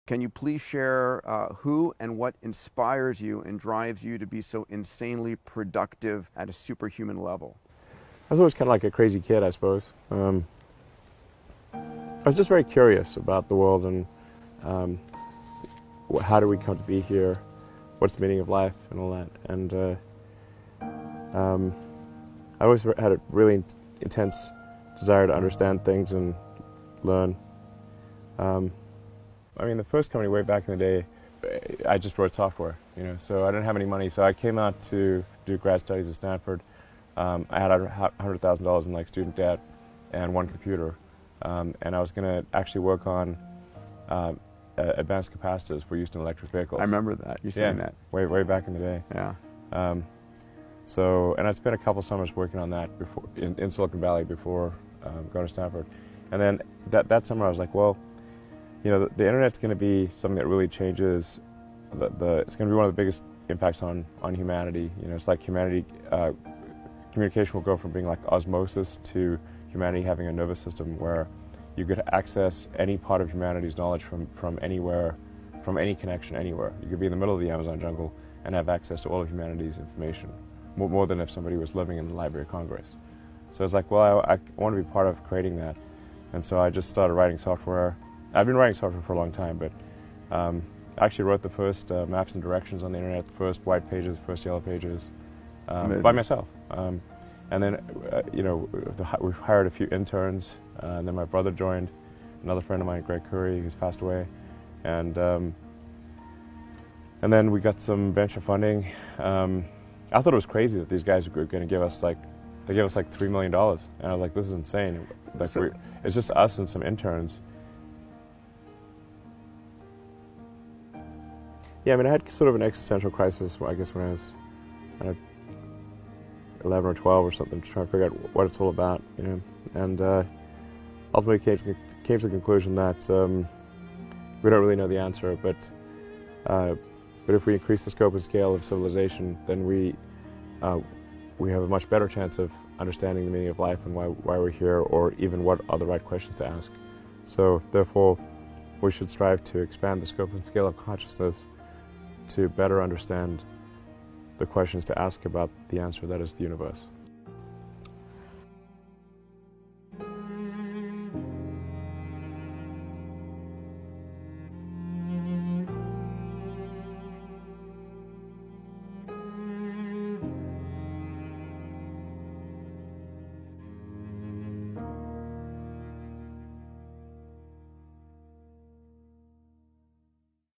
Can you please share who and what inspires you and drives you to be so insanely productive at a superhuman level? I was always kind of like a crazy kid, I suppose. I was just very curious about the world and how do we come to be here, what's the meaning of life and all that. And I always had a really intense desire to understand things and learn. I mean, the first company way back in the day, I just wrote software, so I didn't have any money. So I came out to do grad studies at Stanford. I had $100,000 in like student debt and one computer. And I was going to actually work on advanced capacitors for use in electric vehicles. I remember that, you saying that. Way back in the day. Yeah. And I'd spent a couple summers working on that before in Silicon Valley before going to Stanford. And then that summer I was like, well, the internet's going to be something that really changes. It's going to be one of the biggest impacts on humanity. It's like communication will go from being like osmosis to humanity having a nervous system where you could access any part of humanity's knowledge from anywhere, from any connection anywhere. You could be in the middle of the Amazon jungle and have access to all of humanity's information, more than if somebody was living in the Library of Congress. So it's like, well, I want to be part of creating that. And so I just started writing software. I've been writing software for a long time, but I actually wrote the first maps and directions on the internet, the first white pages, first yellow pages, by myself. And then, we hired a few interns, and then my brother joined, another friend of mine, Greg Curry, who's passed away, and then we got some venture funding. I thought it was crazy that these guys were going to give us they gave us like $3 million, and I was like, this is insane. It's just us and some interns. Yeah, I mean, I had sort of an existential crisis, I guess, when I was 11 or 12 or something, trying to figure out what it's all about, and ultimately came to the conclusion that we don't really know the answer, but if we increase the scope and scale of civilization, then we have a much better chance of understanding the meaning of life and why we're here, or even what are the right questions to ask. So therefore, we should strive to expand the scope and scale of consciousness to better understand the questions to ask about the answer that is the universe.